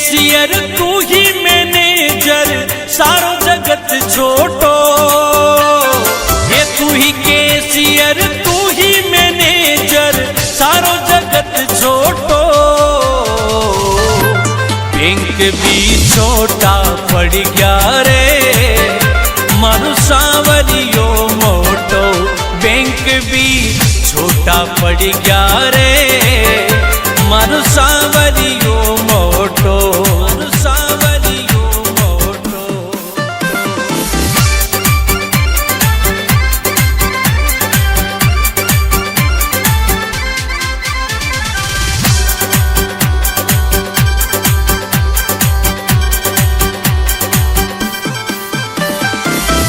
Cashier तू ही manager सारो जगत छोटो। ये तू ही कैशियर तू ही मैनेजर सारो जगत छोटो। बैंक भी छोटा पड़ गया रे मारू सांवरियो मोटो। बैंक भी छोटा पड़ गया रे मारू सांवरियो मोटो। मारू सांवरियो मोटो।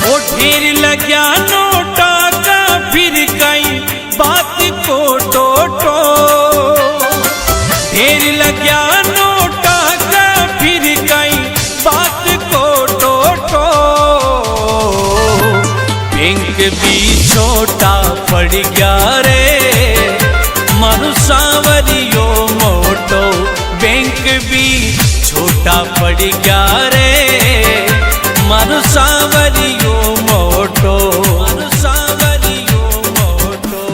ओ ढेर लग्या नोटा का फिर कई बात को टोटो। ढेर लग्या नोटा का फिर कई बात को टोटो। बैंक भी छोटा पड़ गया रे मारू सांवरियो मोटो। बैंक भी छोटा पड़ गया रे मारू सांवरियो मोटो। मारू सांवरियो मोटो।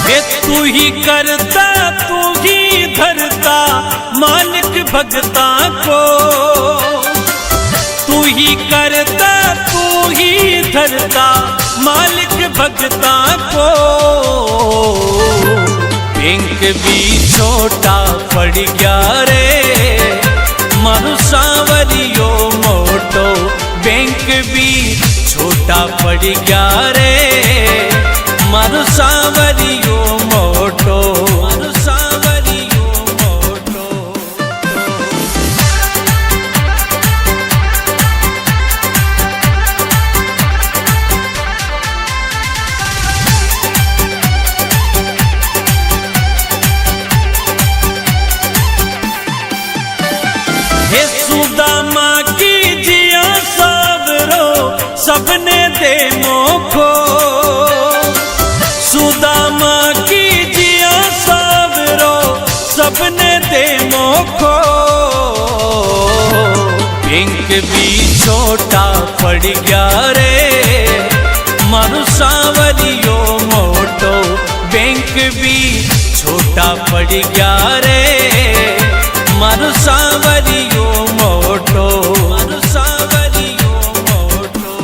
ये तू ही करता तू ही धरता मालिक भगता को। तू ही करता तू ही धरता मालिक भगता को। बैंक भी छोटा पड़ गया रे मारू सांवरियो मोटो। बैंक भी छोटा पड़ गया रे मारू सांवरियो मोटो। मारू सांवरियो मोटो। हे सुदामा की जिया सबरो सबने दे मोखो। सुदामा की जिया सबरो सबने दे मोखो। बैंक भी छोटा पड़ गया रे मारू सांवरियो मोटो। बैंक भी छोटा पड़ गया रे मारू सांवरियो मोटो। मारू सांवरियो मोटो।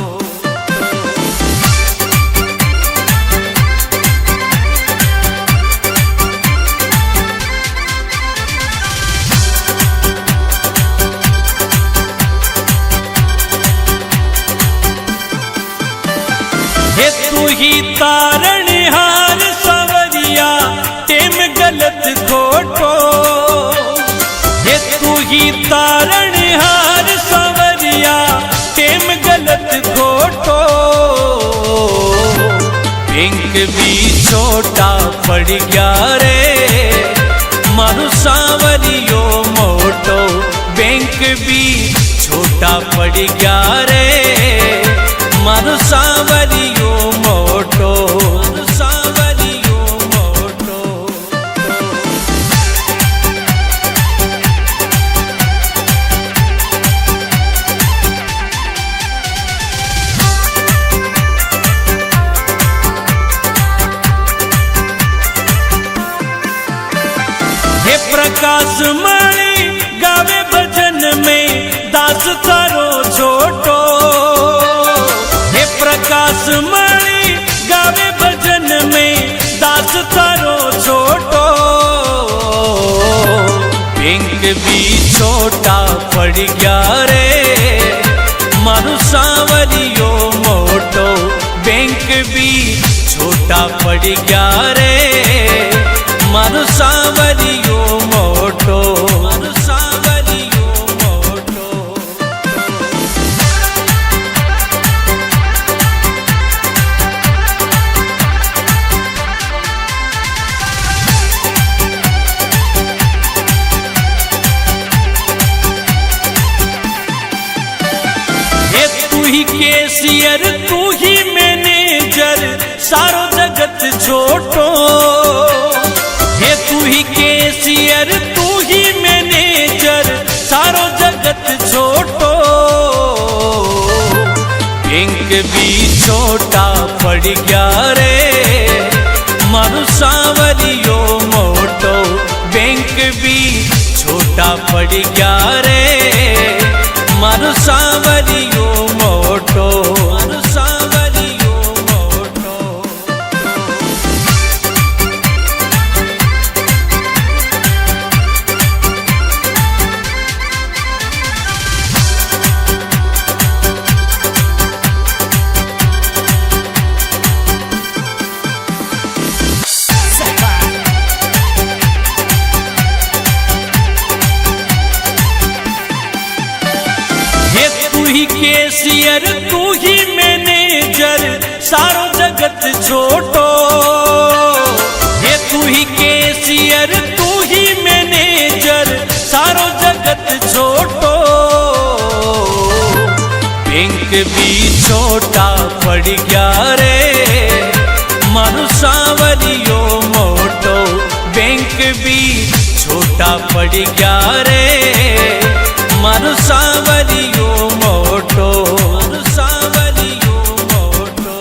हे तू ही तारणहार सांवरिया टेम गलत खोटो। हे तू ही तारणहार सांवरिया टेम गलत खोटो। बैंक भी छोटा पड़ गया रे मारू सांवरियो मोटो। बैंक भी छोटा पड़ गया रे मारू सांवरियो मोटो। मारू सांवरियो मोटो। हे प्रकाश मणि गावे भजन में दास तारो छोटो। हे प्रकाश मणि गावे भजन में दास तारो छोटो। बैंक भी छोटा पड़ गया रे मारू सांवरियो मोटो। बैंक भी छोटा पड़ गया रे मारू सांवरियो मोटो। मारू सांवरियो मोटो। केसियर तू ही मैनेजर सारो जगत छोटो। हे तू ही केसियर तू ही मैनेजर सारो जगत छोटो। बैंक भी छोटा पड़ गया रे मारू सांवरियो मोटो। बैंक भी छोटा पड़ गया रे मारू सांवरियो मोटो। मारू सांवरियो मोटो। केसियर तू ही मैनेजर सारो जगत छोटो। ये तू ही केसियर तू ही मैनेजर सारो जगत छोटो। बैंक भी छोटा पड़ गया रे मारू सांवरियो मोटो। बैंक भी छोटा पड़ गया रे मारू सांवरियो मोटो। मारू सांवरियो मोटो।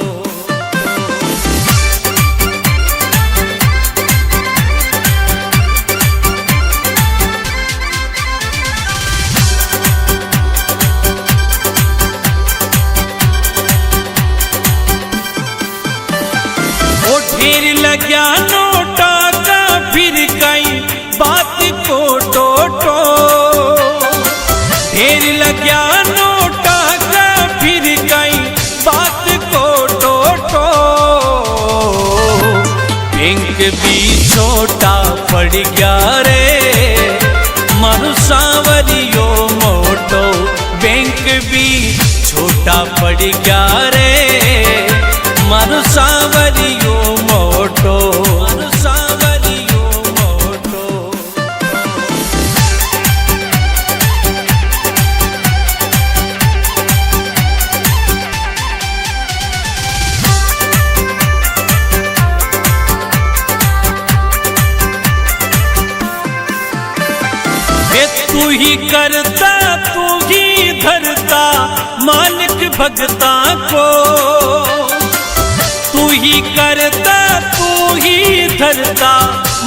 ओ ढेर लग्या नोटा का फिर कई बात को टोटो। ढेर लग्या नोटा का फिर कई बात को टोटो। बैंक भी छोटा पड़ गया रे मारू सांवरियो मोटो। बैंक भी छोटा पड़ गया रे मारू सांवरियो मोटो। मारू सांवरियो मोटो। तू ही करता तू ही धरता मालिक भगता को। तू ही करता तू ही धरता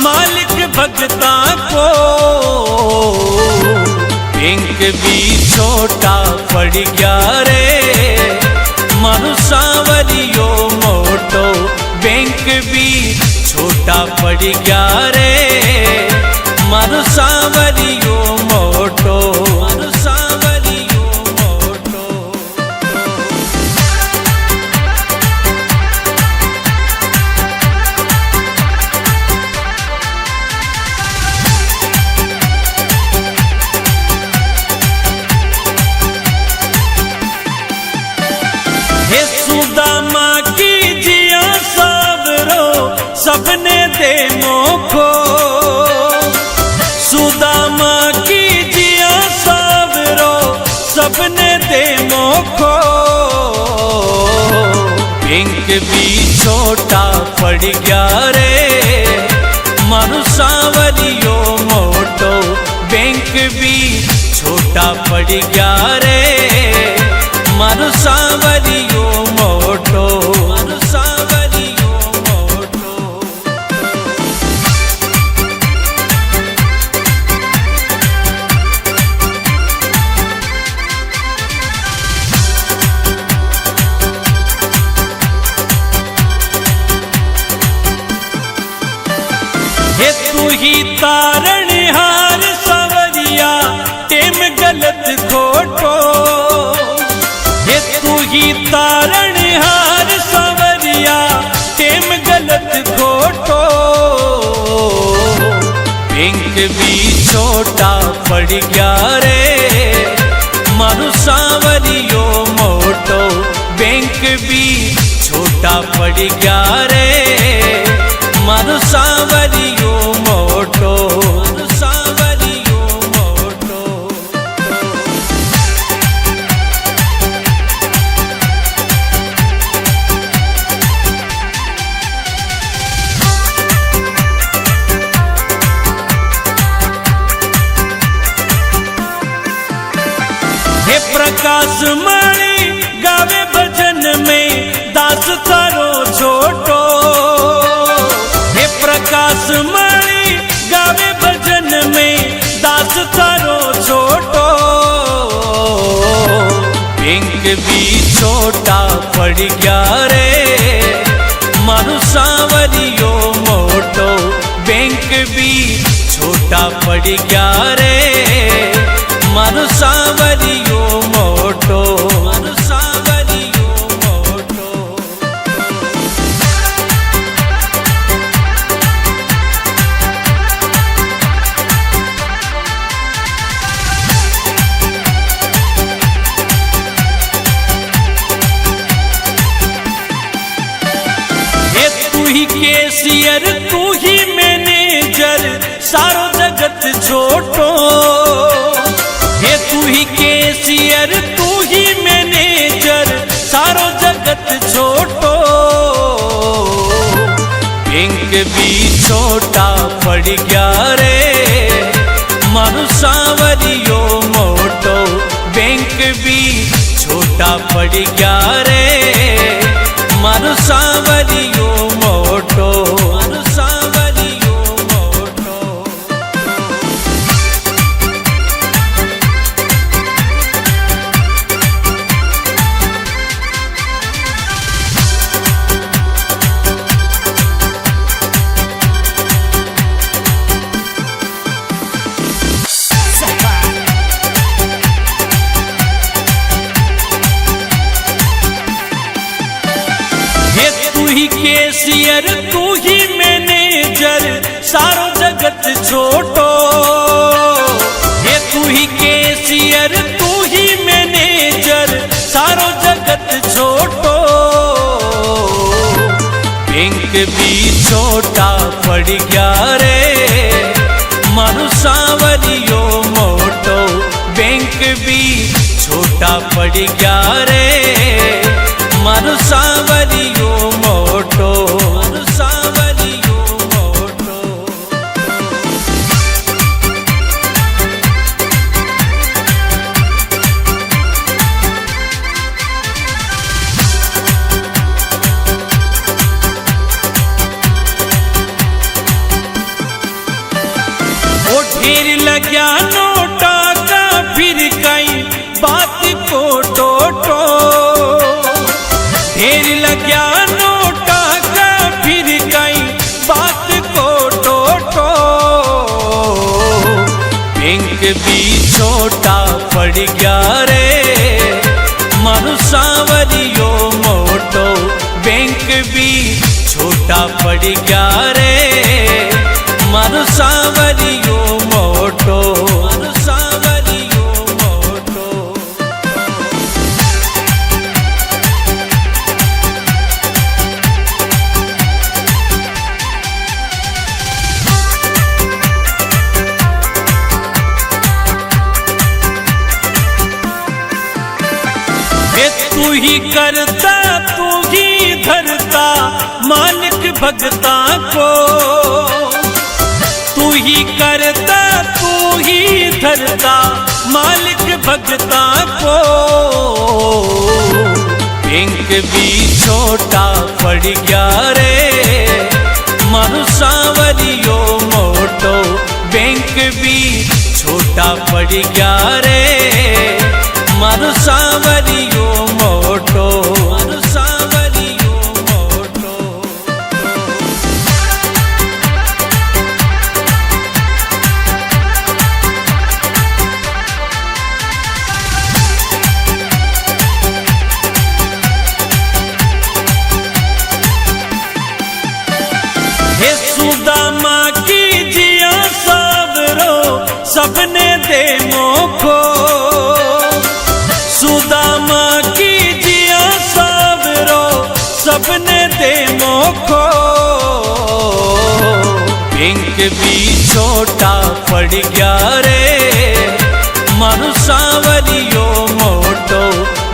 मालिक भगता को। बैंक भी छोटा पड़ गया रे मारू सांवरियो मोटो। बैंक भी छोटा पड़ गया रे मारू सांवरियो मोटो। मारू सांवरियो मोटो। हे सुदामा की जिया सबरो सबने दे मोखो। सुदामा की जिया सबरो सबने दे मोखो। बैंक भी छोटा पड़ गया रे मारू सांवरियो मोटो। बैंक भी छोटा पड़ गया रे मारू सांवरियो मोटो। मारू सांवरियो मोटो। हे तू ही तारणहार सांवरिया टेम गलत खोटो। हे तू ही तारणहार सांवरिया टेम गलत खोटो। बैंक भी छोटा पड़ गया रे मारू सांवरियो मोटो। बैंक भी छोटा पड़ गया रे मारू सांवरियो मोटो। मारू सांवरियो मोटो। छोटा पड़ गया रे मारू सांवरियो मोटो बैंक भी छोटा पड़ गया रे मारू सांवरियो मोटो मारू सांवरियो मोटो। तू ही कैशियर तू ही मैनेजर सारो जगत छोटो हे तू ही कैशियर तू ही मैनेजर सारो जगत छोटो बैंक भी छोटा पड़ गया रे मारू सांवरियो मोटो बैंक भी छोटा पड़ गया रे मारू सांवरियो मोटो मारू सांवरियो मोटो। तू ही कैशियर तू ही मैनेजर सारो जगत छोटो हे तू ही कैशियर तू ही मैनेजर सारो जगत छोटो बैंक भी छोटा पड़ गया रे मारू सांवरियो मोटो बैंक भी छोटा पड़ गया रे मारू सांवरियो मोटो मारू सांवरियो मोटो। ओ ढेर लग्या नोटा का फिर कई बात को टोटो ढेर लग्या नोटा का फिर कई बात को टोटो बैंक भी छोटा पड़ गया रे मारू सांवरियो मोटो बैंक भी छोटा पड़ गया रे मारू सांवरियो मोटो मारू सांवरियो मोटो। तू ही करता तू ही धरता मालिक भगता को तू ही करता तू ही धरता मालिक भगता को बैंक भी छोटा पड़ गया रे मारू सांवरियो मोटो बैंक भी छोटा पड़ गया रे मारू सांवरियो मोटो मारू सांवरियो मोटो। हे सुदामा की जिया सबरो सबने दे मोखो सुदामा की जिया सबरो सबने दे मोखो बैंक भी छोटा पड़ गया रे मारू सांवरियो मोटो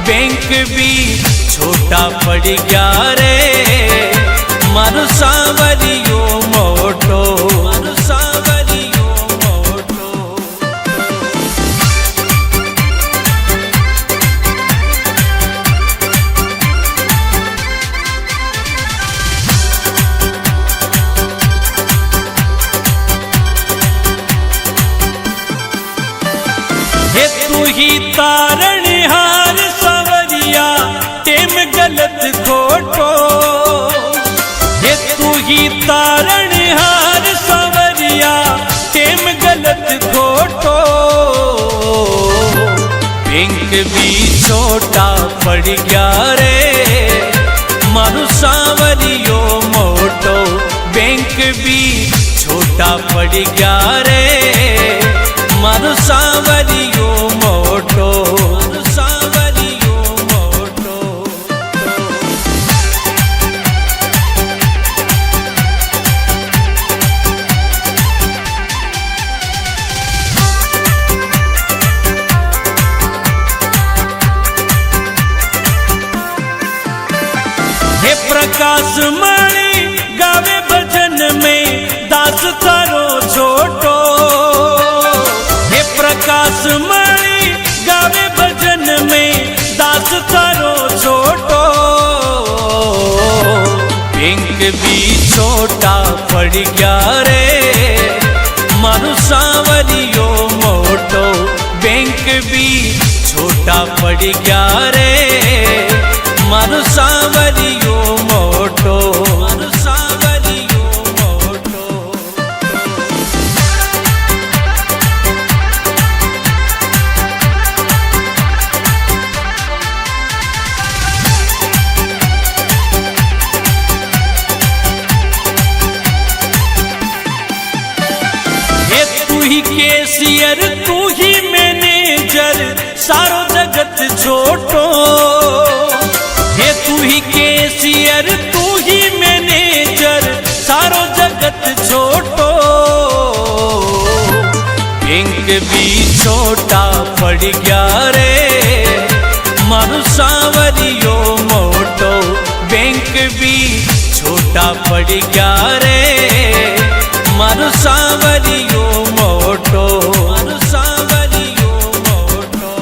बैंक भी छोटा पड़ गया रे मारू सांवरियो मोटो मारू सांवरियो मोटो। हे तू ही तारणहार सवरिया टेम छोटा पड़ गया रे, मारू सांवरियो मोटो बैंक भी छोटा पड़ गया रे, मारू सांवरियो मोटो, मारू सांवरियो मोटो। हे प्रकाश मणि गावे भजन में दास तारो छोटो, हे प्रकाश मणि गावे भजन में दास तारो छोटो, बैंक भी छोटा पड़ गया रे, मारू सांवरियो मोटो बैंक भी छोटा पड़ गया रे, मारू सांवरियो मोटो, मारू सांवरियो मोटो। ये तू ही कैशियर तू ही मैनेजर सारो जगत छोटो, हे तू ही कैशियर तू ही मैनेजर सारो जगत छोटो, बैंक भी छोटा पड़ गया रे, मारू सांवरियो मोटो बैंक भी छोटा पड़ गया रे, मारू सांवरियो मोटो, मारू सांवरियो मोटो।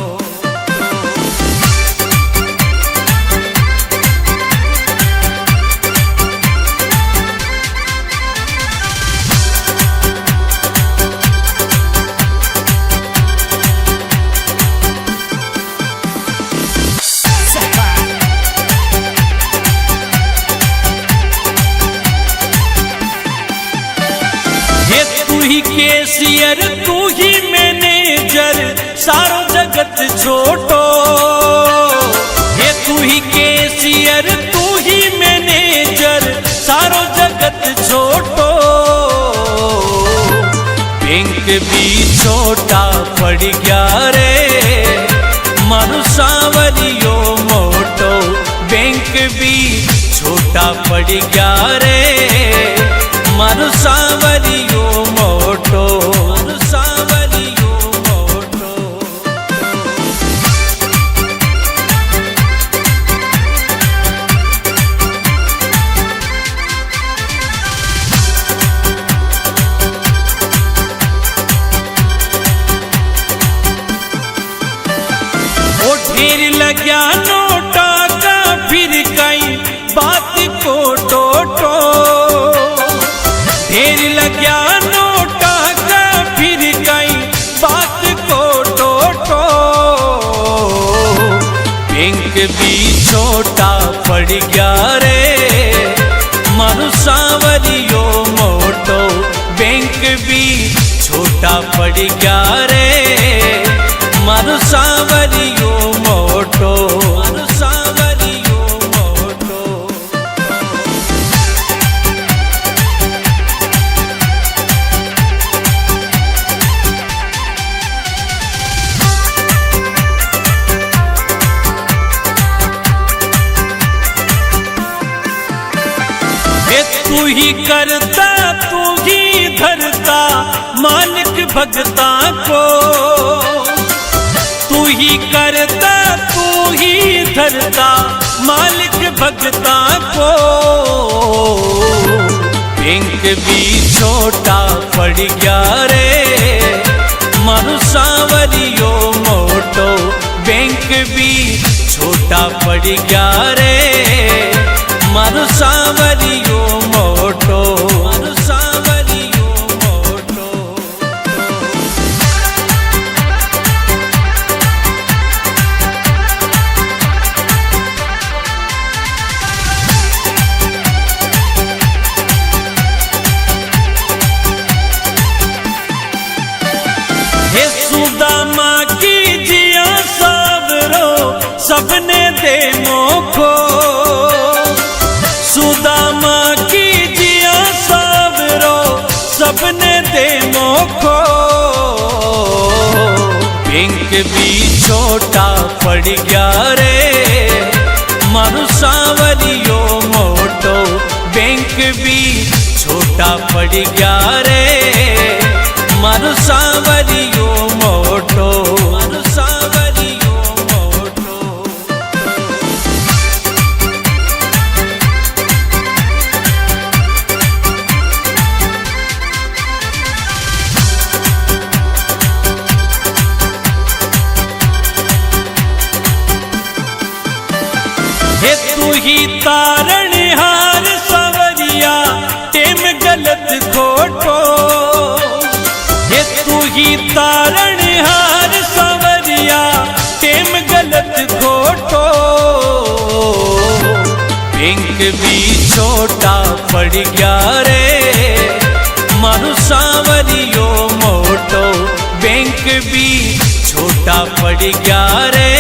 हे तू ही कैशियर तू ही मैनेजर सारो जगत छोटो, हे तू ही कैशियर तू ही मैनेजर सारो जगत छोटो, बैंक भी छोटा पड़ गया रे, मारू सांवरियो मोटो बैंक भी छोटा पड़ गया रे, मारू सांवरियो मोटो, मारू सांवरियो मोटो। ओ ढेर लग्या नोटा का फिर कई बात को टोटो, ढेर लग्या नोटा का फिर कई बात को टोटो, बैंक भी छोटा पड़ गया रे, मारू सांवरियो मोटो बैंक भी छोटा पड़ गया रे, मारू सांवरियो मोटो, मारू सांवरियो मोटो। हे तू ही करता तू ही धरता मालिक भगता को, तू ही करता तू ही धरता मालिक भगता को, बैंक भी छोटा पड़ गया रे, मारू सांवरियो मोटो बैंक भी छोटा पड़ गया रे, मारू सांवरियो मोटो, मारू सांवरियो मोटो। हे सुदामा की जिया सावरो छोटा पड़ गया रे, मारू सांवरियो मोटो बैंक भी छोटा पड़ गया रे, मारू सांवरियो मोटो, मारू सांवरियो मोटो। हे तू ही तारणहार सांवरिया टेम गलत खोटो, हे तू ही तारणहार सांवरिया टेम गलत खोटो, बैंक भी छोटा पड़ गया रे, मारू सांवरियो मोटो बैंक भी छोटा पड़ गया रे,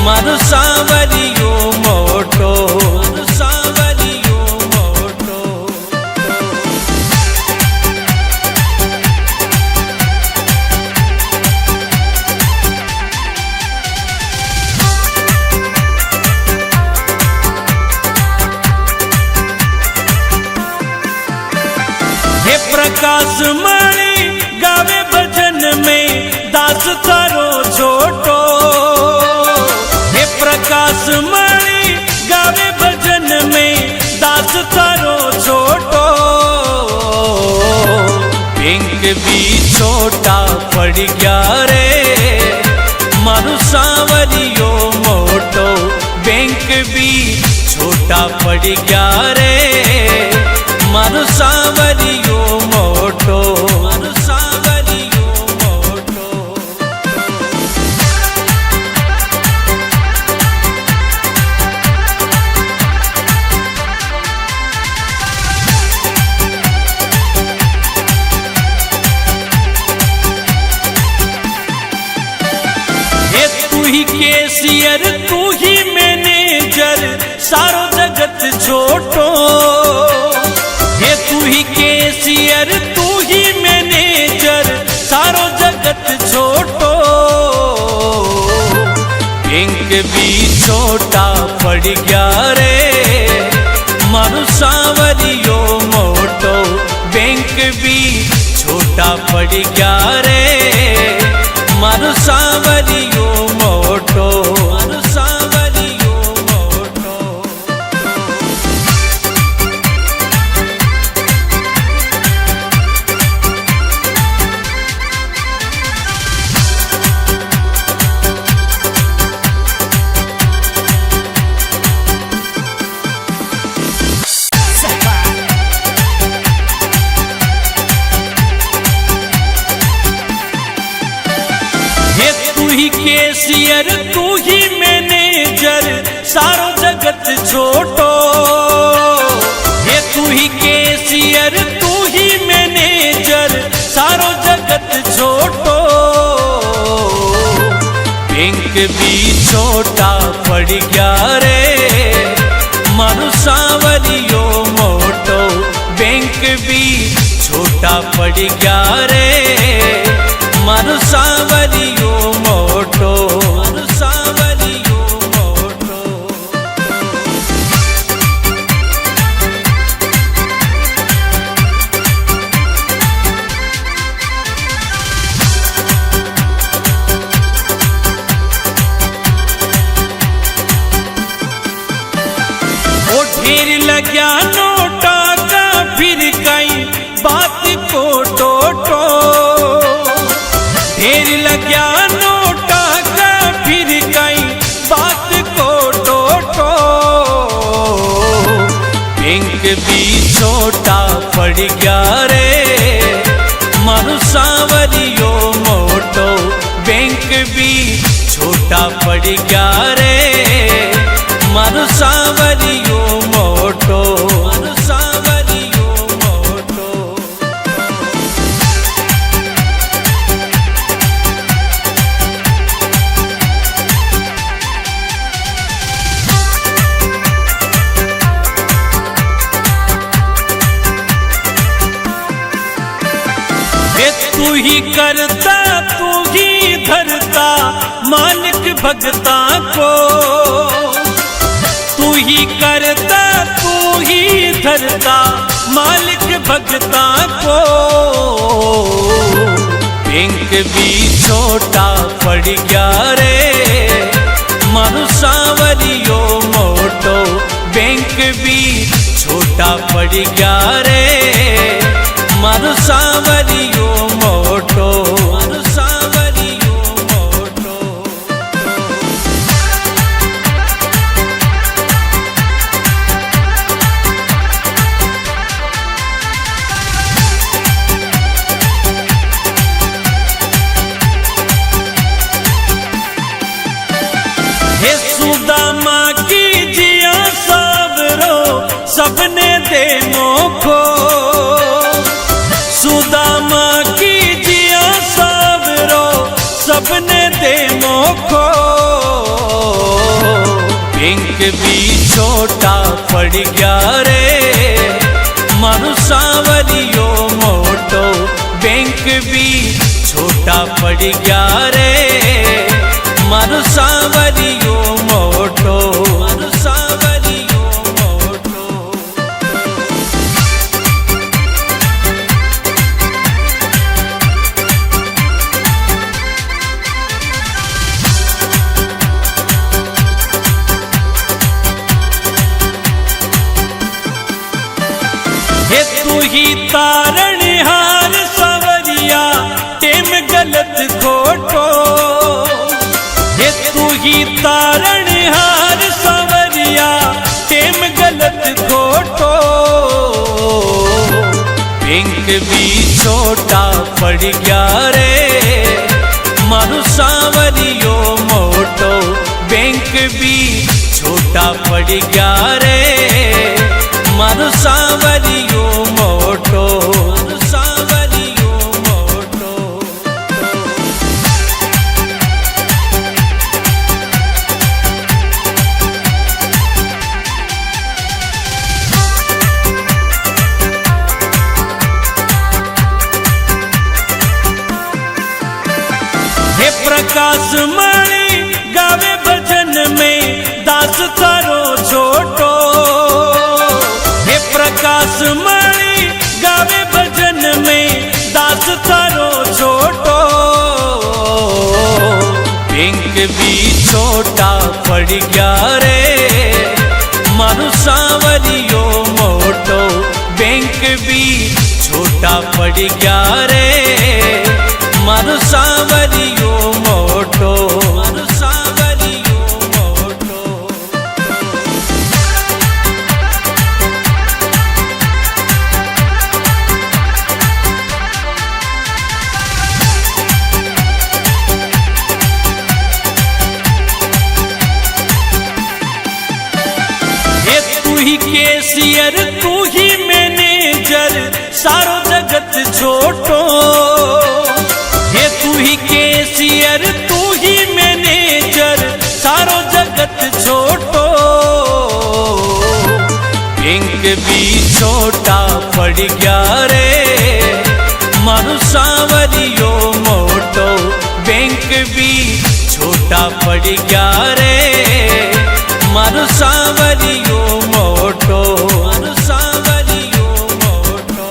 मारू सांवरियो मोटो, मारू सांवरियो मोटो। हे प्रकाश मणि गावे भजन में दास तारो छोटो, हे प्रकाश मणि गावे भजन में दास तारो छोटो, बैंक भी छोटा पड़ गया रे, मारू सांवरियो मोटो बैंक भी छोटा पड़ गया रे, मारू सांवरियो मोटो, मारू सांवरियो मोटो। हे तू ही कैशियर तू ही मैनेजर सारो जगत छोटो, हे तू ही कैशियर तू ही मैनेजर सारो जगत छोटो, बैंक भी छोटा पड़ गया रे, मारू सांवरियो मोटो बैंक भी छोटा पड़ गया रे, मारू सांवरियो मोटो, मारू सांवरियो मोटो। हे तू ही कैशियर तू ही मैनेजर सारो जगत छोटो, हे तू ही कैशियर तू ही मैनेजर सारो जगत छोटो, बैंक भी छोटा पड़ गया रे, मारू सांवरियो मोटो बैंक भी छोटा पड़ गया रे, मारू सांवरियो मोटो, मारू सांवरियो मोटो। ओ ढेर लग्या नोटा का फिर कई बात को टोटो, ढेर लग्या नोटा का फिर कई बात को टोटो, बैंक भी छोटा पड़ गया रे, मारू सांवरियो मोटो बैंक भी छोटा पड़ गया रे, मारू सांवरियो मोटो, मारू सांवरियो मोटो। हे तू ही करता तू ही धरता मालिक भगता को, तू ही करता तू ही धरता मालिक भगता को। बैंक भी छोटा पड़ गया रे मारू सांवरियो मोटो, बैंक भी छोटा पड़ गया रे मारू सांवरियो मोटो, मारू सांवरियो मोटो। हे सुदामा की जिया सावरो सबने दे मोखो, सुदामा की जिया सावरो सबने दे मोखो। बैंक भी छोटा पड़ गया रे मारू सांवरियो मोटो, बैंक भी छोटा पड़ गया रे मारू सांवरियो मोटो, मारू सांवरियो मोटो। हे तू ही तारणहार सांवरिया टेम गलत खोटो, हे तू ही तारणहार सांवरिया टेम गलत खोटो। बैंक भी छोटा पड़ गया रे मारू सांवरियो मोटो, बैंक भी छोटा पड़ गया रे मारू सांवरियो मोटो, मारू सांवरियो मोटो। हे प्रकाश मणि गावे भजन में दास थारो छोटो, हे प्रकाश मणि गावे भजन में दास थारो छोटो। बैंक भी छोटा पड़ गया रे मारू सांवरियो मोटो, बैंक भी छोटा पड़ गया रे मारू सांवरियो मोटो, मारू सांवरियो मोटो। हे तू ही कैशियर तू ही मैनेजर सारो जगत छोटो, हे तू ही कैशियर तू ही मैनेजर सारो जगत छोटो। बैंक भी छोटा पड़ गया रे मारू सांवरियो मोटो, बैंक भी छोटा पड़ गया रे मारू सांवरियो मोटो, मारू सांवरियो मोटो।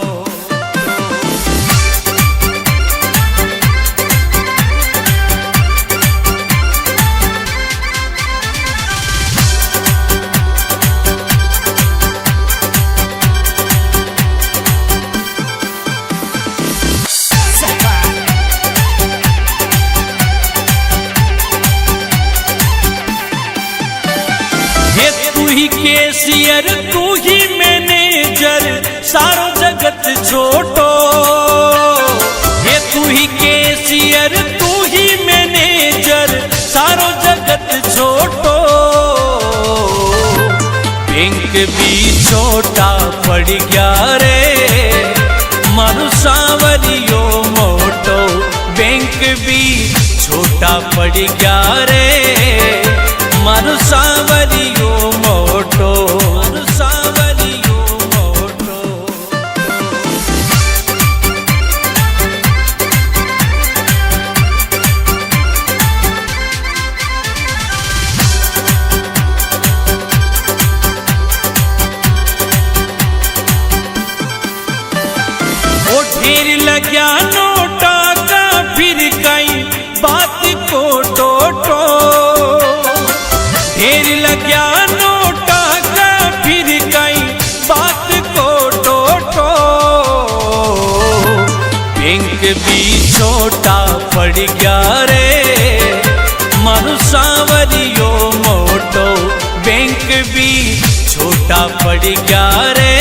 हे तू ही कैशियर तू ही मैनेजर सारो जगत छोटो, हे तू ही कैशियर तू ही मैनेजर सारो जगत छोटो। बैंक भी छोटा पड़ गया रे मारू सांवरियो मोटो, बैंक भी छोटा पड़ गया रे मारू सांवरियो मोटो, मारू सांवरियो मोटो। लग्या नोटा का फिर कई बात को टोटो, ढेर लग्या नोटा का फिर कई बात को टोटो। बैंक भी छोटा पड़ गया रे मारू सांवरियो मोटो, बैंक भी छोटा पड़ गया रे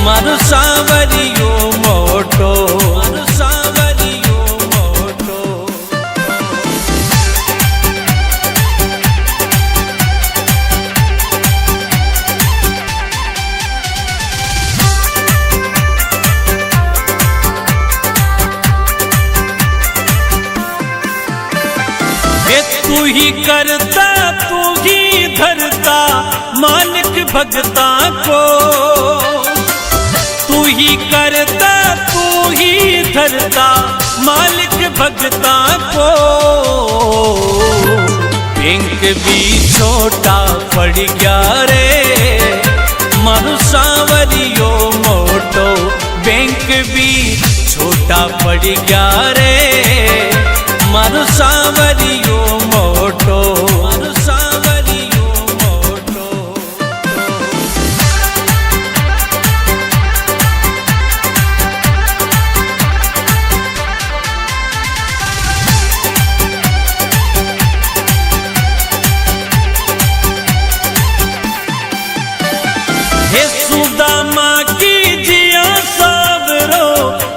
मारू सांवरियो मोटो, मारू सांवरियो मोटो। तू ही करता तू ही धरता मालिक भगता को, तू ही करता तू ही धरता मालिक भगता को। बैंक भी छोटा पड़ गया रे मारू सांवरियो मोटो, बैंक भी छोटा पड़ गया रे मारू सांवरियो मोटो, मारू सांवरियो मोटो। हे सुदामा की जिया सावरो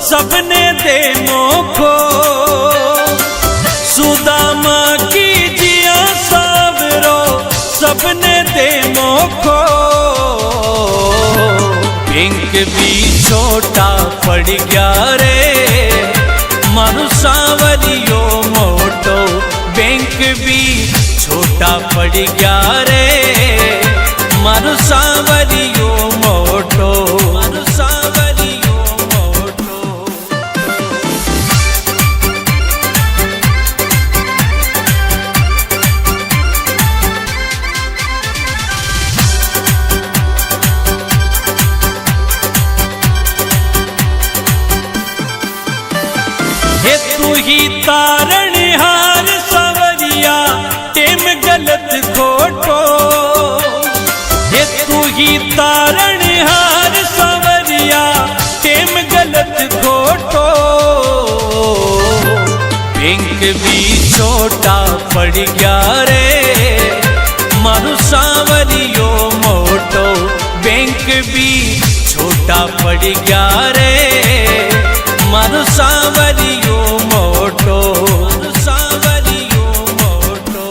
सबने दे मोखो, सुदामा की जिया सावरो सबने दे मोखो। बैंक भी छोटा पड़ गया रे मारू सांवरियो मोटो, बैंक भी छोटा पड़ गया रे मारू सांवरियो मोटो, मारू सांवरियो मोटो। हे तू ही तारणहार सांवरिया टेम गलत खोटो, हे तू ही तारणहार सांवरिया टेम गलत खोटो। बैंक भी छोटा पड़ गया रे मारू सांवरियो मोटो, बैंक भी छोटा पड़ गया रे मारू सांवरियो मोटो, मारू सांवरियो मोटो।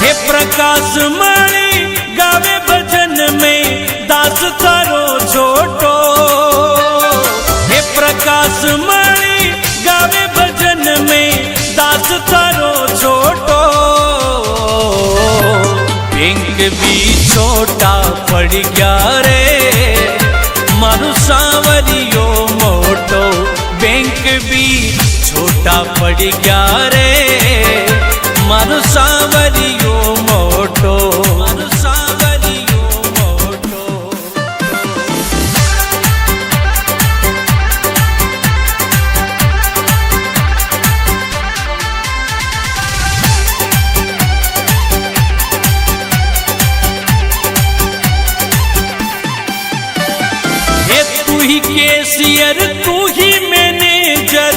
हे प्रकाश मणि गावे भजन में दास थारो छोटो, हे प्रकाश मणि गावे भजन में दास थारो छोटो। बैंक भी छोटा पड़ गया रे मारू सांवरियो मोटो, बैंक भी छोटा पड़ गया रे मारू सांवरियो मोटो, मारू सांवरियो मोटो। हे तू ही कैशियर तू ही मैनेजर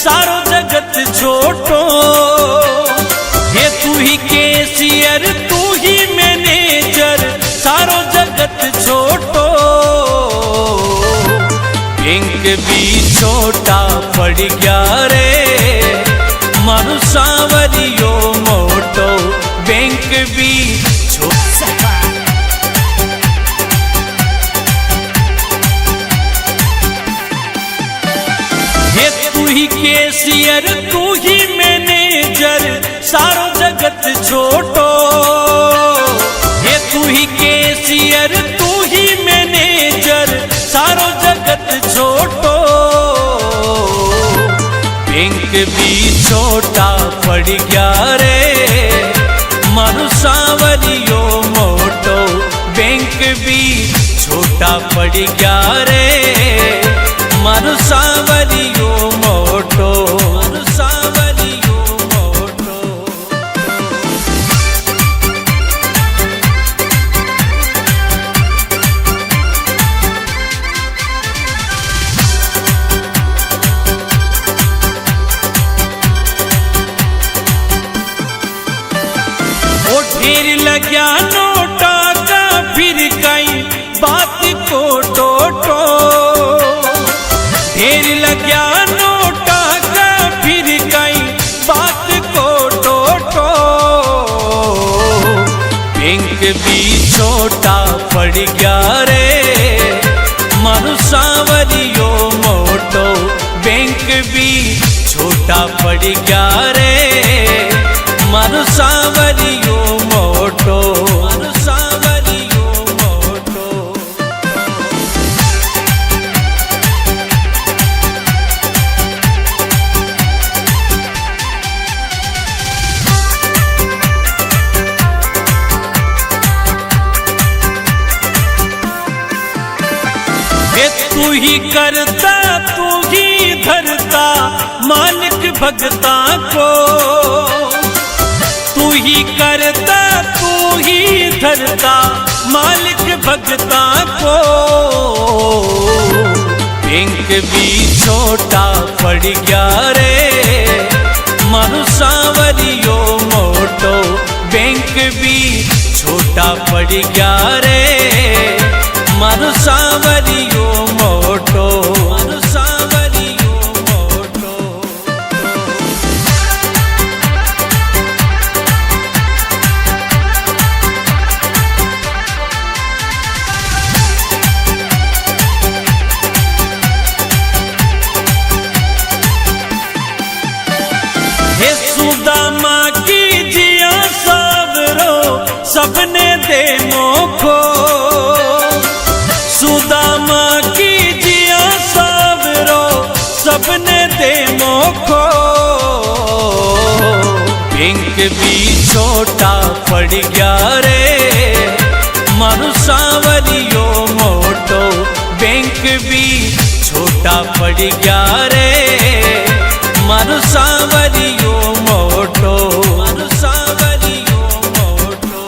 सारो जगत छोटो, हे तू ही कैशियर तू ही मैनेजर सारो जगत छोटो। बैंक भी छोटा पड़ गया रे मारू सांवरियो मोटो, बैंक भी छोटा। हे तू ही कैशियर तू ही मैनेजर सारो जगत छोटो, हे तू ही कैशियर तू ही मैनेजर सारो जगत छोटो। छोटा पड़ गया रे मारू सांवरियो मोटो, बैंक भी छोटा पड़ गया रे मारू सांवरियो मोटो, मारू सांवरियो मोटो। ओ ढेर लग्या नोटा का फिर कई बात को टोटो, ढेर लग्या नोटा का फिर कई बात को टोटो, बैंक भी छोटा पड़ गया रे मारू सांवरियो मोटो, बैंक भी छोटा पड़ गया रे मारू सांवरियो मोटो, मारू सांवरियो मोटो। ये तू ही करता तू ही धरता मालिक भगता को, तू ही करता तू ही धरता मालिक भगता को, बैंक भी छोटा पड़ गया रे मारू सांवरियो मोटो, बैंक भी छोटा पड़ गया रे मारू सांवरियो मोटो, मारू सांवरियो मोटो। हे सुदामा की जिया सबरो सबने दे मोखो, सुदामा की जिया सबरो सबने दे मोखो, बैंक भी छोटा पड़ गया रे मारू सांवरियो मोटो, बैंक भी छोटा पड़ गया रे मारू सांवरियो मोटो, मारू सांवरियो मोटो।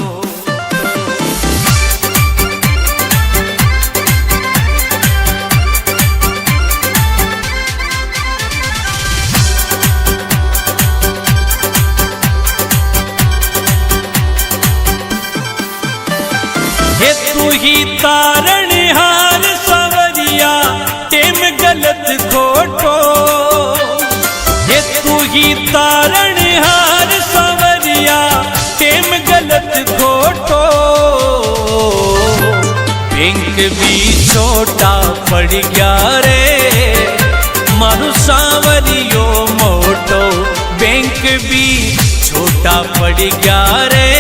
हे तू ही तारणहार सांवरिया टेम गलत खोटो, हे तू ही तारणहार सांवरिया टेम गलत खोटो, बैंक भी छोटा पड़ गया रे मारू सांवरियो मोटो, बैंक भी छोटा पड़ गया रे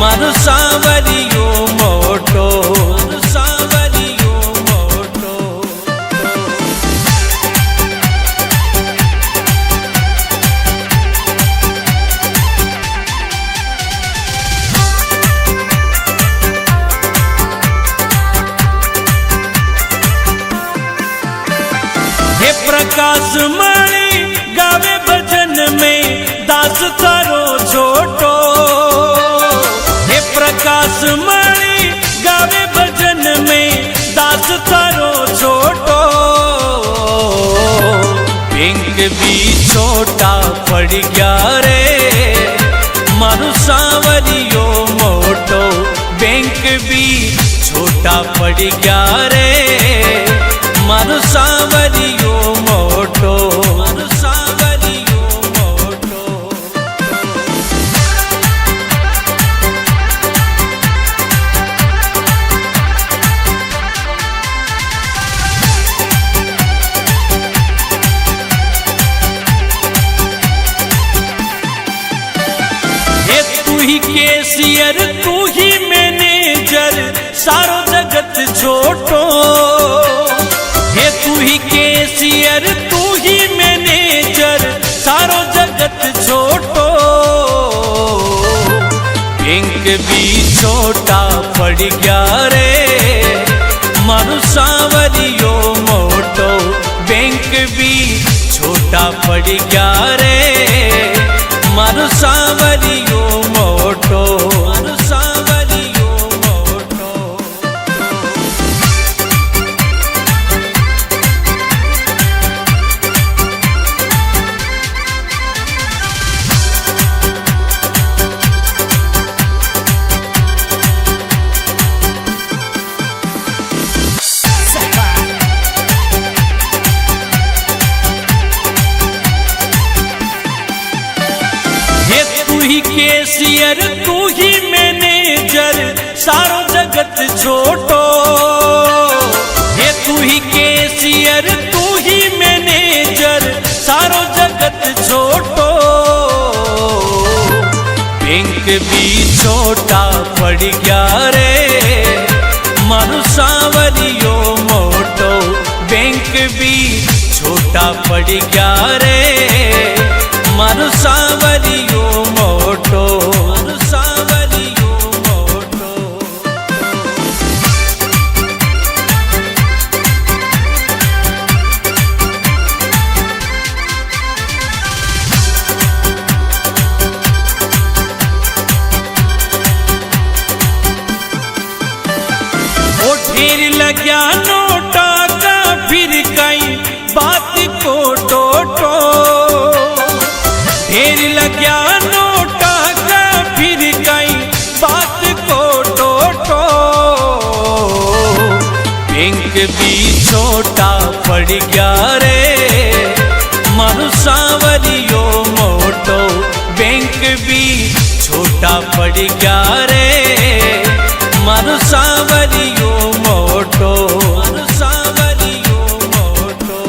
मारू सांवरियो मोटो, मारू सांवरियो मोटो। हे प्रकाश मणि गावे भजन में दास तारो छोटो, हे प्रकाश मणि गावे भजन में दास तारो छोटो, बैंक भी छोटा पड़ गया रे मारू सांवरियो मोटो, बैंक भी छोटा पड़ गया रे मारू सांवरियो मोटो, मारू सांवरियो मोटो। हे तू ही कैशियर तू ही मैनेजर सारो जगत छोटो, हे तू ही कैशियर तू ही मैनेजर सारो छोटा पड़ गया रे मारू सांवरियो मोटो बैंक भी छोटा पड़ गया रे मारू सांवरियो मोटो मारू सांवरियो मोटो। तू ही कैशियर तू ही मैनेजर सारो जगत छोटो ये तू ही कैशियर तू ही मैनेजर सारो जगत छोटो बैंक भी छोटा पड़ गया रे मारू सांवरियो मोटो बैंक भी छोटा पड़ गया रे मारू सांवरियो मोटो मारू सांवरियो मोटो। ओ ढेर लग्या नोटा का फिर कई बात को टोटो ढेर लग्या नोटा का फिर कई बात को टोटो बैंक भी छोटा पड़ गया रे मारू सांवरियो मोटो बैंक भी छोटा पड़ गया रे मारू सांवरियो मोटो मारू सांवरियो मोटो।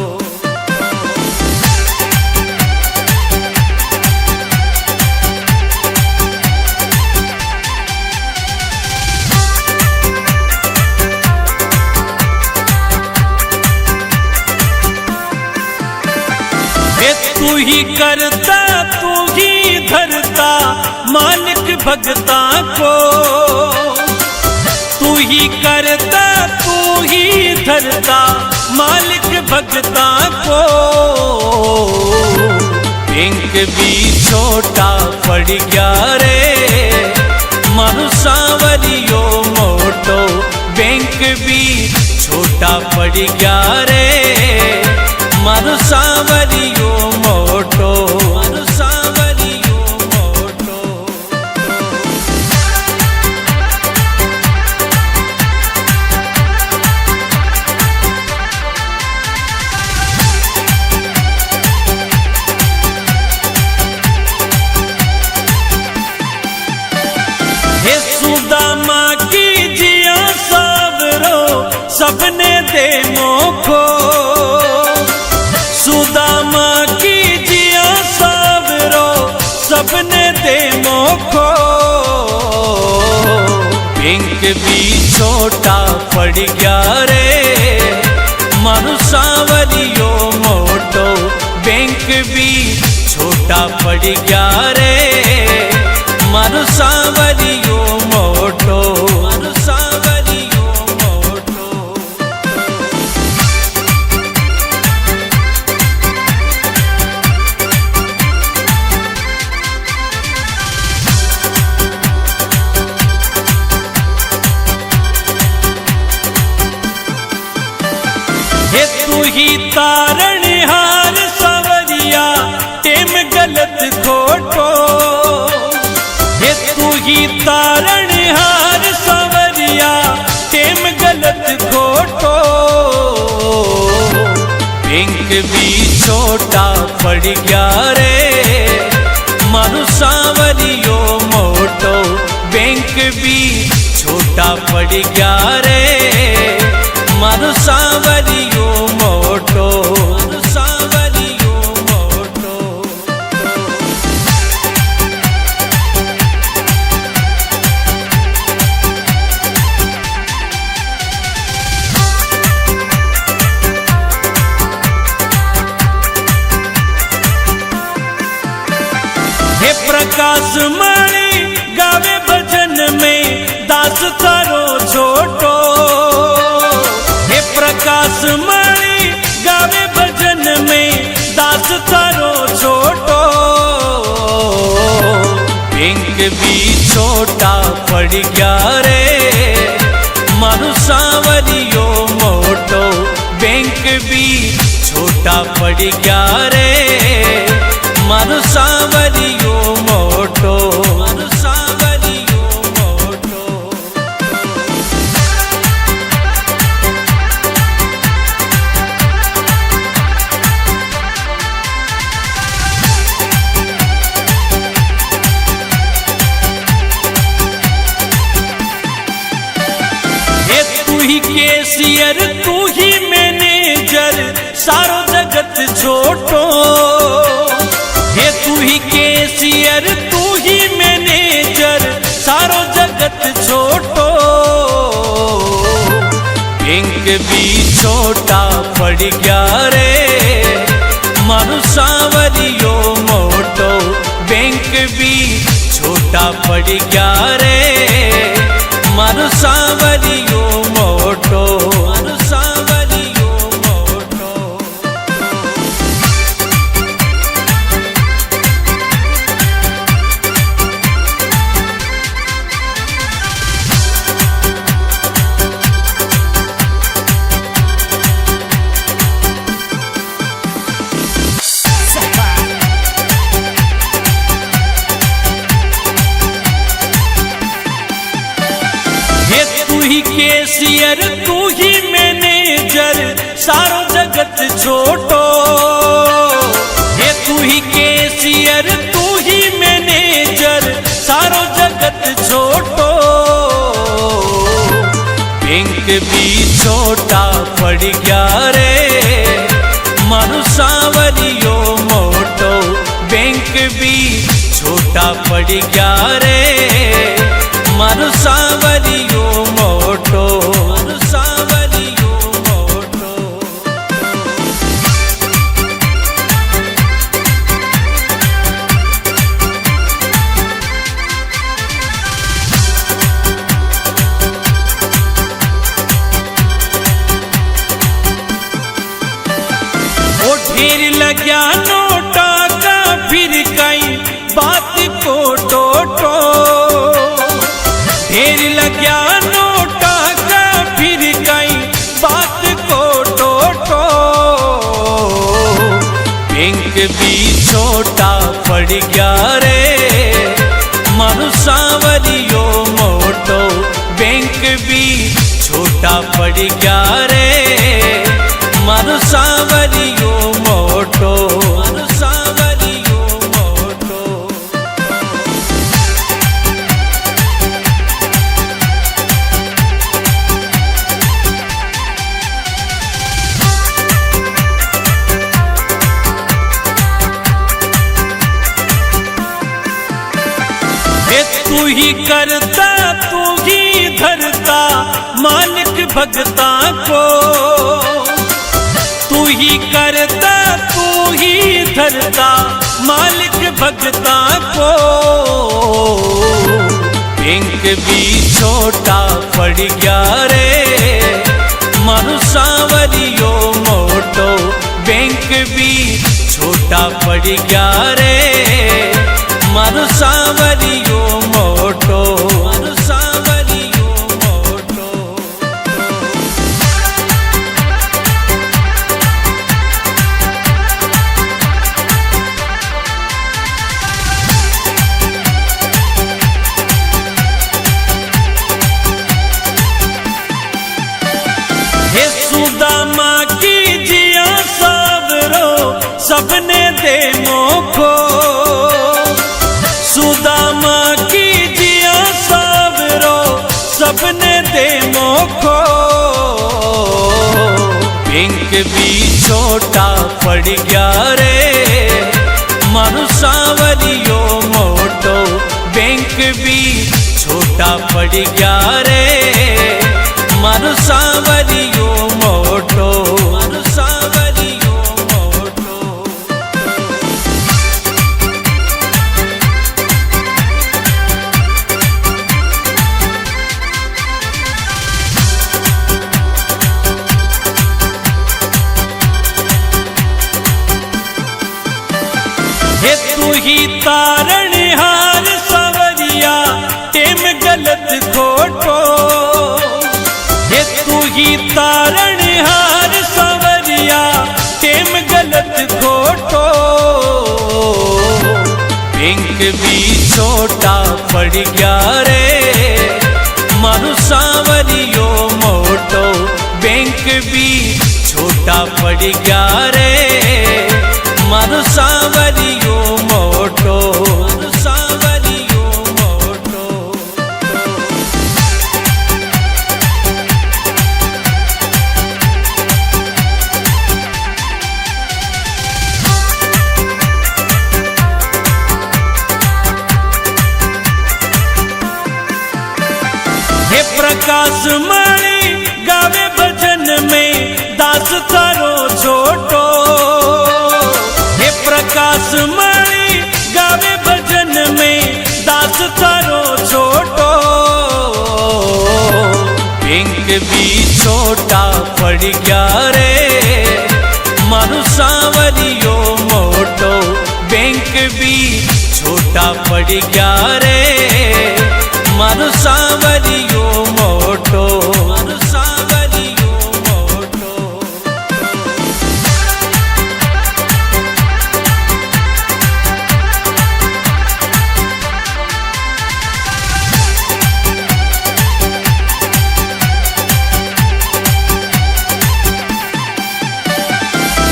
तू ही करता तू ही धरता मालिक भगता को तू ही करता तू ही धरता मालिक भगता को बैंक भी छोटा पड़ गया रे मारू सांवरियो मोटो बैंक भी छोटा पड़ गया रे मारू सांवरियो मोटो मारू सांवरियो मोटो। हे सुदामा की जिया सावरो सबने दे मोखो सुदामा की जिया सावरो सबने दे मोखो बैंक भी छोटा पड़ गया रे मारू सांवरियो मोटो बैंक भी छोटा पड़ गया रे मारू सांवरियो मोटो मारू सांवरियो मोटो। हे तू ही तारणहार सांवरिया टेम गलत खोटो हे तू ही तारणहार सांवरिया टेम गलत खोटो बैंक भी छोटा पड़ गया रे मारू सांवरियो मोटो बैंक भी छोटा पड़ गया रे मारू सांवरियो मोटो मारू सांवरियो मोटो। हे प्रकाश मणि गावे भजन में थारो छोटो। हे प्रकाश मणि गावे भजन में दास थारो छोटो। बैंक भी छोटा पड़ गया रे मारू सांवरियो मोटो। बैंक भी छोटा पड़ गया रे मारू सांवरियो मोटो। मारू सांवरियो मोटो। ये तू ही कैशियर तू ही मैनेजर सारो जगत छोटो। ये तू ही कैशियर तू ही मैनेजर सारो जगत छोटो। बैंक भी छोटा पड़ गया रे मारू सांवरियो मोटो। बैंक भी छोटा पड़ गया रे मारू सांवरियो मोटो। मारू सांवरियो मोटो। ये तू ही कैशियर तू ही मैनेजर सारो जगत छोटो। ये तू ही कैशियर तू ही मैनेजर सारो जगत छोटो। बैंक भी छोटा पड़ गया रे मारू सांवरियो मोटो। बैंक भी छोटा पड़ गया रे मारू सांवरियो मोटो। मारू सांवरियो मोटो। ओ ढेर लग्या नोटा का फिर कई बात को टोटो। ढेर लग्या नोटा का फिर कई बात को टोटो। बैंक भी छोटा पड़ गया रे मारू सांवरियो मोटो। बैंक भी छोटा पड़ गया रे मारू सांवरियो मोटो। मारू सांवरियो मोटो। ये तू ही करता तू ही धरता मालिक भगता को। तू ही करता तू ही धरता मालिक भगता को। बैंक भी छोटा पड़ गया रे मारू सांवरियो मोटो। बैंक भी छोटा पड़ गया रे मारू सांवरियो मोटो। मारू सांवरियो मोटो। हे सुदामा की जिया सावरो सबने दे मोखो। सुदामा की जिया सावरो सबने दे मोखो। बैंक भी छोटा पड़ गया रे मारू सांवरियो मोटो। बैंक भी छोटा पड़ गया रे मारू सांवरियो मोटो। मारू सांवरियो मोटो। तारण हार सवरिया टेम गलत खोटो, ये तू ही तारण हार सवरिया टेम गलत खोटो। बैंक भी छोटा पड़ गया रे मारू सांवरियो मोटो, बैंक भी छोटा पड़ गया रे मारू सांवरियो मोटो, मारू सांवरियो मोटो। हे प्रकाश मणि गावे भजन में दास तारो छोटो, हे प्रकाश मणि गावे भजन में दास तारो छोटो। बैंक भी छोटा पड़ गया रे मारू सांवरियो मोटो, बैंक भी छोटा पड़ गया रे मारू सांवरियो मोटो, मारू सांवरियो मोटो।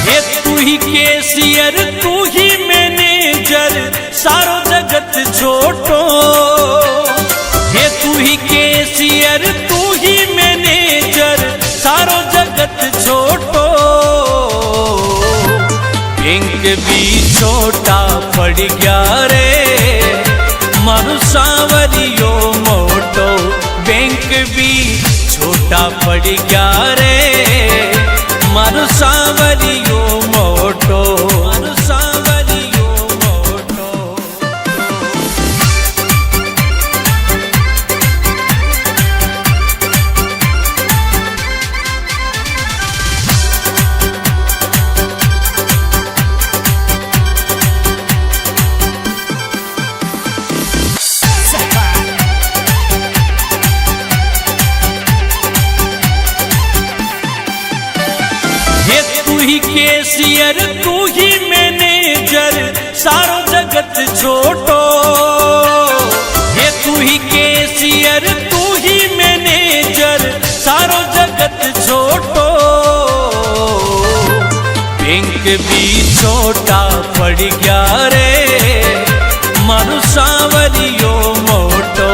ये तू ही कैशियर तू ही मैनेजर सारो जगत छोटो, ये तू ही कैशियर तू ही मैनेजर सारो जगत छोटो। बैंक भी छोटा पड़ गया रे मारू सांवरियो मोटो, बैंक भी छोटा पड़ गया रे मारू सांवरियो मोटो, मारू सांवरियो मोटो। ये तू ही कैशियर तू ही मैनेजर सारो जगत छोटो, ये तू ही कैशियर तू ही मैनेजर सारो जगत छोटो। बैंक भी छोटा पड़ गया रे मारू सांवरियो मोटो,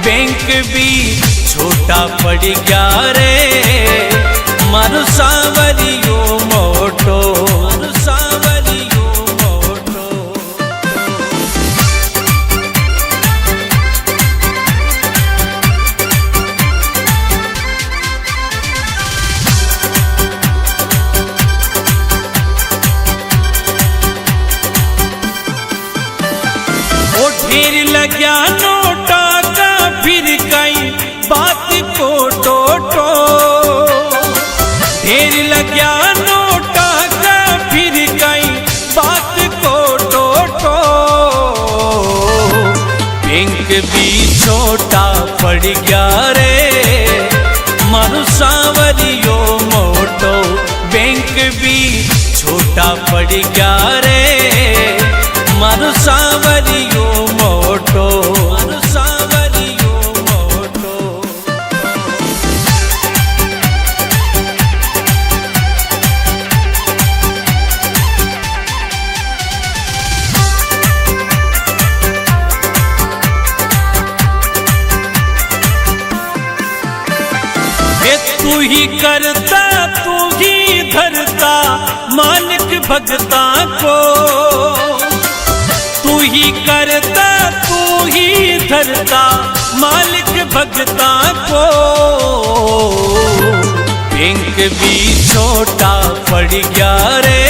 बैंक भी छोटा पड़ गया रे मारू सांवरियो मोटो, मारू सांवरियो मोटो। ओ ढेर लग्या नोटा का फिर कई बात को टोटो, ढेर लग्या नोटा का फिर कई बात को टोटो। बैंक भी छोटा पड़ गया रे मारू सांवरियो मोटो, बैंक भी छोटा पड़ गया रे मारू सांवरियो मोटो, मारू सांवरियो मोटो। ये तू ही करता तू ही धरता मालिक भगता को, तू ही करता तू ही धरता मालिक भगता को। बैंक भी छोटा पड़ गया रे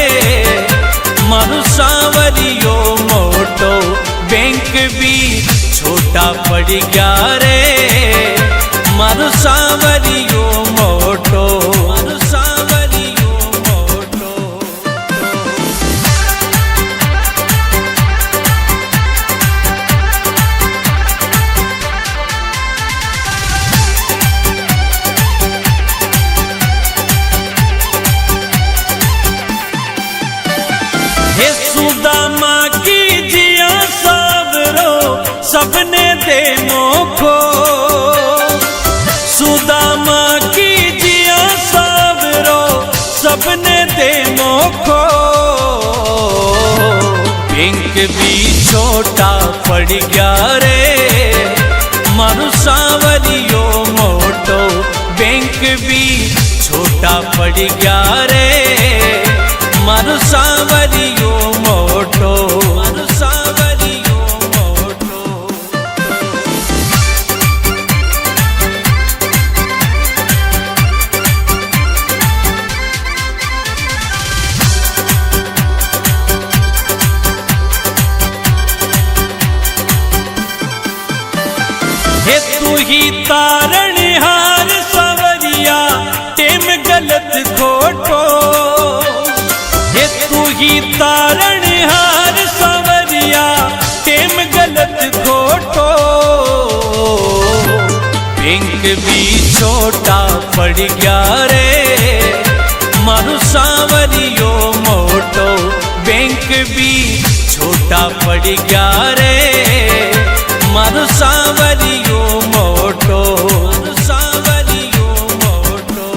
मारू सांवरियो मोटो, बैंक भी छोटा पड़ गया रे मारू सांवरियो मोटो, मारू सांवरियो मोटो। सबने दे मोखो, सुदामा की जिया सावरो सबने दे मोखो। बैंक भी छोटा पड़ गया रे मारू सावरियो मोटो, बैंक भी छोटा पड़ गया रे मारू सावरियो मोटो, मारू सावरियो मोटो। हे तू ही तारणहार सावरिया टेम गलत खोटो, हे तू ही तारणहार सावरिया टेम गलत खोटो। बैंक भी छोटा पड़ गया रे मारू सावरियो मोटो, बैंक भी छोटा पड़ गया रे मारू सावरियो मोटो, मारू सावरियो मोटो।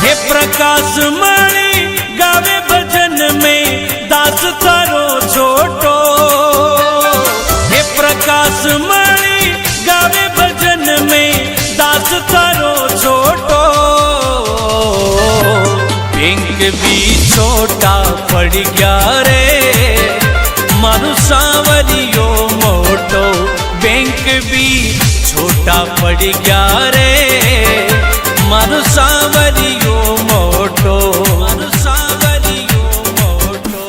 हे प्रकाश मणि गावे भजन में दास तारो छोटो, हे प्रकाश मणि गावे भजन में दास तारो छोटो। बैंक भी छोटा पड़ गया रे मारू सावरियो मोटो, बैंक भी छोटा पड़ गया रे मारू सावरियो मोटो, मारू सावरियो मोटो।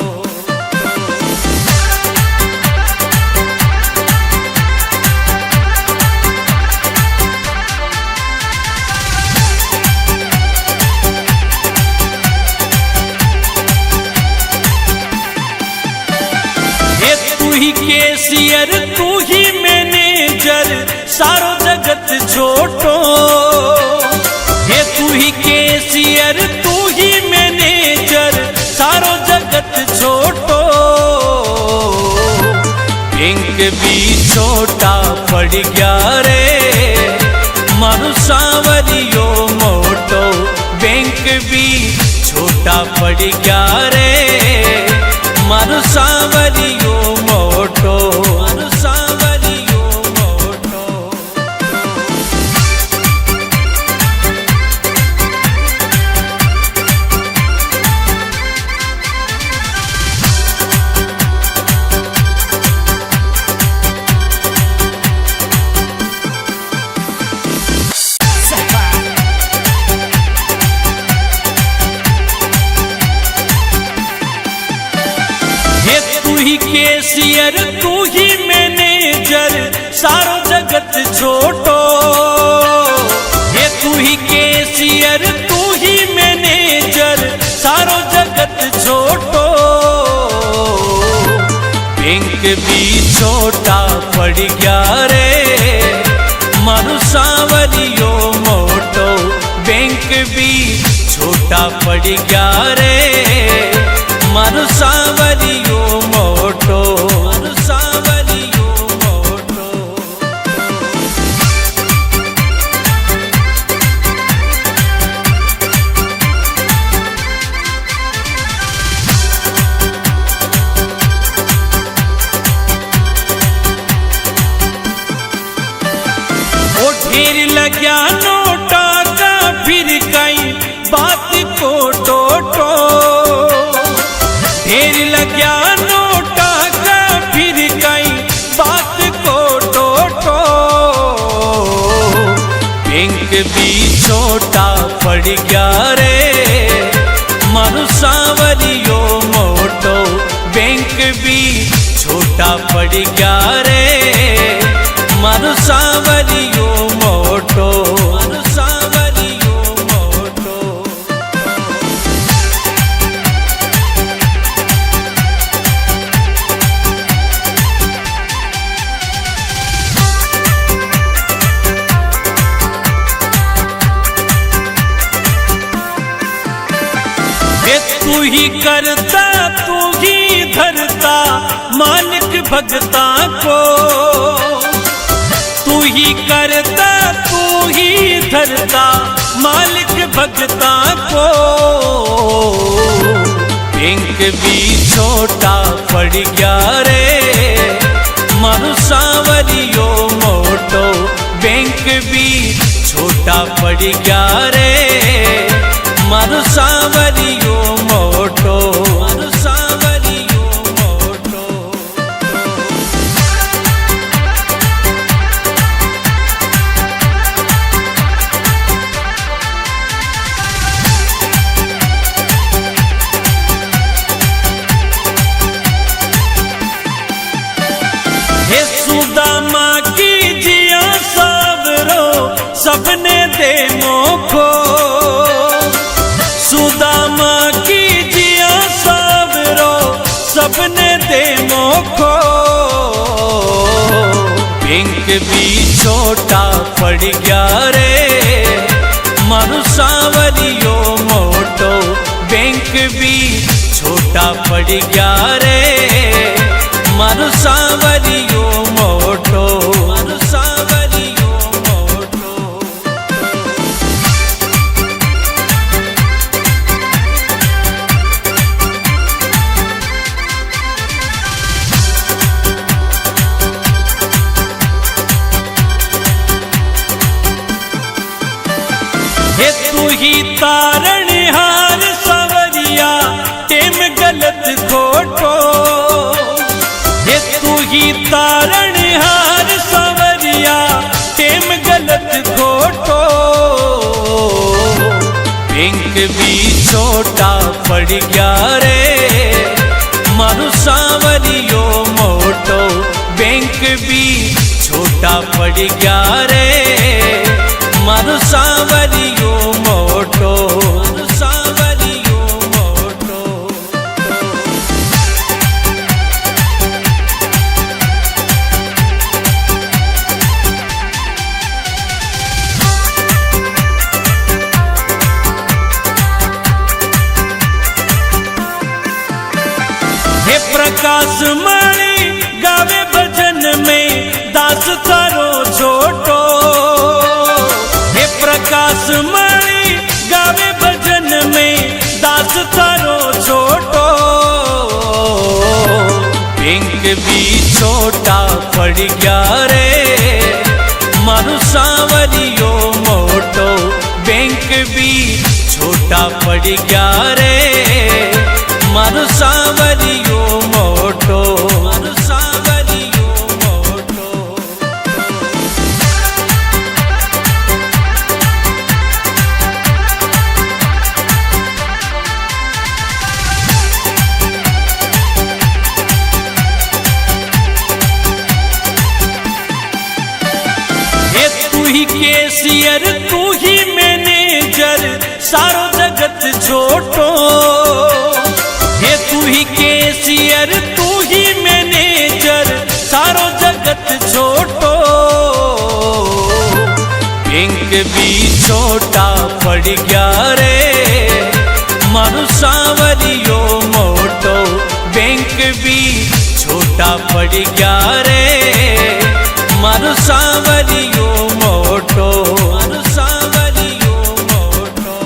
हे तू ही कैशियर तू ही मैनेजर सारो जगत छोटो, हे तू ही कैशियर तू ही मैनेजर सारो जगत छोटो। बैंक भी छोटा पड़ गया रे मारू सावरियो मोटो, बैंक भी छोटा पड़ गया रे मारू सावरियो मोटो, मारू सावरियो मोटो। हे तू ही कैशियर तू ही मैनेजर सारो जगत छोटो, हे तू ही कैशियर तू ही मैनेजर सारो जगत छोटो। बैंक भी छोटा पड़ गया रे मारू सावरियो मोटो, बैंक भी छोटा पड़ गया रे मारू सावरियो मोटो, मारू सावरियो मोटो। ओ ढेर लग्या नोटा का फिर कई बात को टोटो, ढेर लग्या नोटा का फिर कई बात को टोटो। बैंक भी छोटा पड़ गया रे मारू सावरियो मोटो, बैंक भी छोटा पड़ गया रे मारू सावरियो मोटो, मारू सावरियो मोटो। तू ही करता तू ही धरता मालिक भगता को, तू ही करता तू ही धरता मालिक भगता को। बैंक भी छोटा पड़ गया रे मारू सांवरियो मोटो, बैंक भी छोटा पड़ गया रे मारू सांवरियो मोटो, मारू सांवरियो मोटो। हे सुदामा की जिया सबरो सबने दे मोखो, सुदामा की जिया सबरो सबने दे मोखो। बैंक भी छोटा पड़ गया रे मारू सांवरियो मोटो, बैंक भी छोटा पड़ गया रे मारू सांवरियो मोटो, मारू सांवरियो मोटो। हे तू ही तारणहार सांवरिया टेम गलत खोटो, हे तू ही तारणहार सांवरिया टेम गलत खोटो। बैंक भी छोटा पड़ गया रे मारू सांवरियो मोटो, बैंक भी छोटा पड़ गया रे मारू सांवरियो मोटो, मारू सांवरियो मोटो। हे प्रकाश मणि गावे भजन में दास थारो छोटो, हे प्रकाश मणि गावे भजन में दास थारो छोटो। बैंक भी छोटा पड़ गया रे मारू सांवरियो मोटो, बैंक भी छोटा पड़ गया रे मारू सांवरियो मोटो, मारू सांवरियो मोटो। हे तू ही कैशियर तू ही मैनेजर सारो जगत छोटो, हे तू ही कैशियर तू ही मैनेजर सारो जगत छोटो। बैंक भी छोटा पड़ गया रे मारू सांवरियो मोटो, बैंक भी छोटा पड़ गया रे मारू सांवरियो मोटो, मारू सांवरियो मोटो।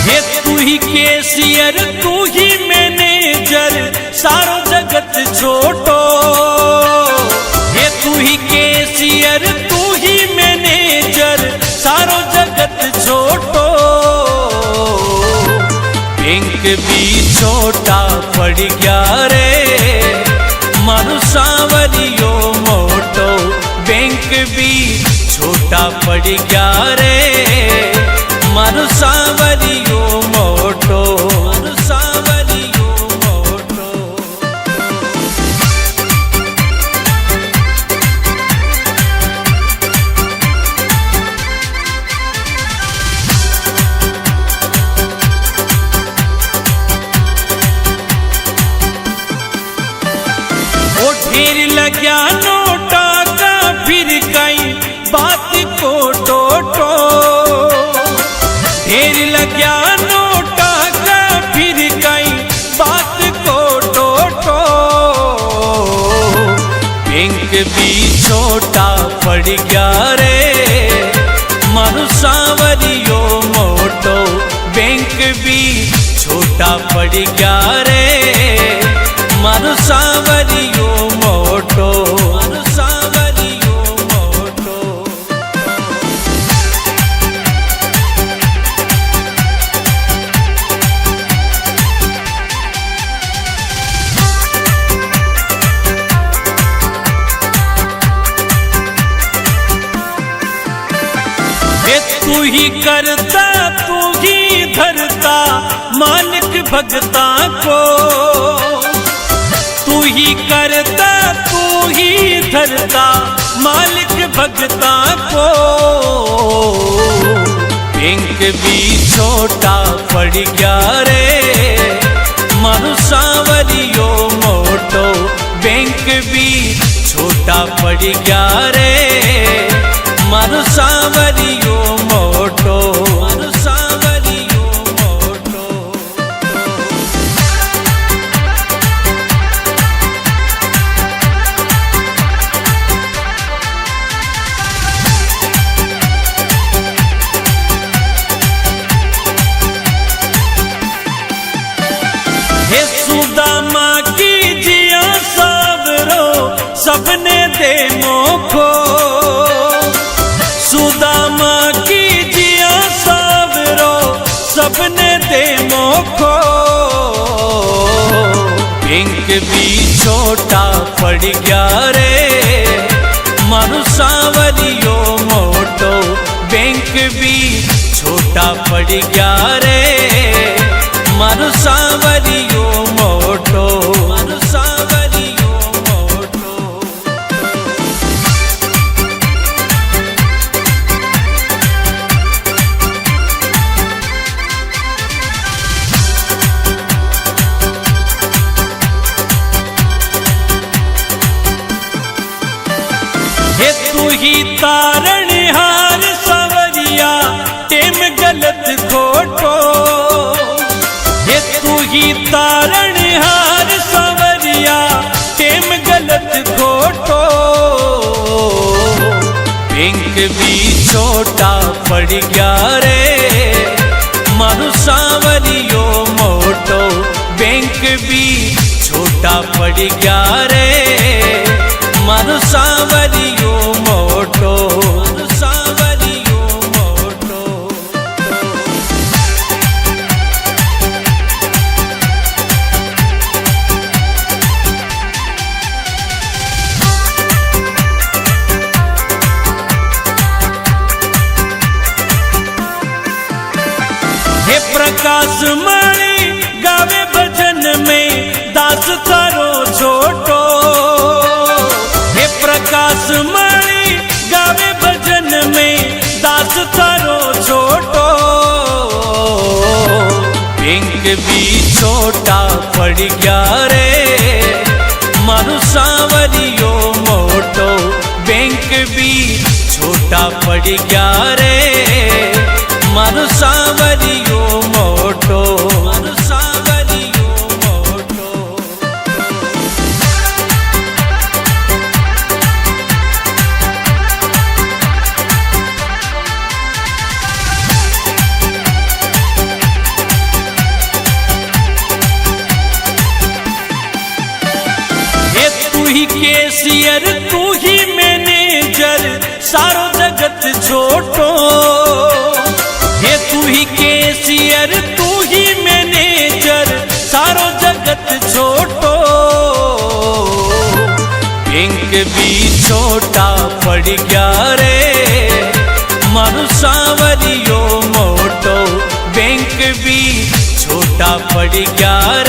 हे तू ही कैशियर तू ही मैनेजर सारो जगत छोटो, हे तू ही कैशियर तू ही मैनेजर सारो जगत छोटो। बैंक भी छोटा पड़ गया रे मारू सांवरियो मोटो, बैंक भी छोटा पड़ गया रे मारू सांवरियो मोटो, मारू सांवरियो मोटो। ढेर लग्या नोटा का फिर कई बात को टोटो, ढेर लग्या नोटा का फिर कई बात को टोटो। बैंक भी छोटा पड़ गया रे मारू सांवरियो मोटो, बैंक भी छोटा पड़ गया रे मारू सांवरियो मोटो, मारू सांवरियो मोटो। तू ही करता तू ही धरता मालिक भगता को, तू ही करता तू ही धरता मालिक भगता को। बैंक भी छोटा पड़ गया रे मारू सांवरियो मोटो, बैंक भी छोटा पड़ गया रे मारू सांवरियो मोटो, मारू सांवरियो मोटो। हे सुदामा की जिया सबरो सबने दे मोखो, सुदामा की जिया सबरो सबने दे मोखो। बैंक भी छोटा पड़ गया रे मारू सांवरियो मोटो, बैंक भी छोटा पड़ गया रे मारू सांवरियो मोटो, मारू सांवरियो मोटो। हे तू ही तारणहार सांवरिया टेम गलत खोटो, हे तू ही तारणहार सांवरिया टेम गलत खोटो। बैंक भी छोटा पड़ गया रे मारू सांवरियो मोटो, बैंक भी छोटा पड़ गया रे मारू सांवरियो मोटो, मारू सांवरियो मोटो। हे प्रकाश माली गावे भजन में दास थारो छोटो, हे प्रकाश माली गावे भजन में दास थारो छोटो। बैंक भी छोटा पड़ गया रे मारू सांवरियो मोटो, बैंक भी छोटा पड़ गया रे मारू सांवरियो मोटो, मारू सांवरियो मोटो। हे तू ही कैशियर तू ही मैनेजर सारो जगत छोटो, हे तू ही कैशियर तू ही मैनेजर सारो जगत छोटो। बैंक भी छोटा पड़ गया रे मारू सांवरियो मोटो, बैंक भी छोटा पड़ गया रे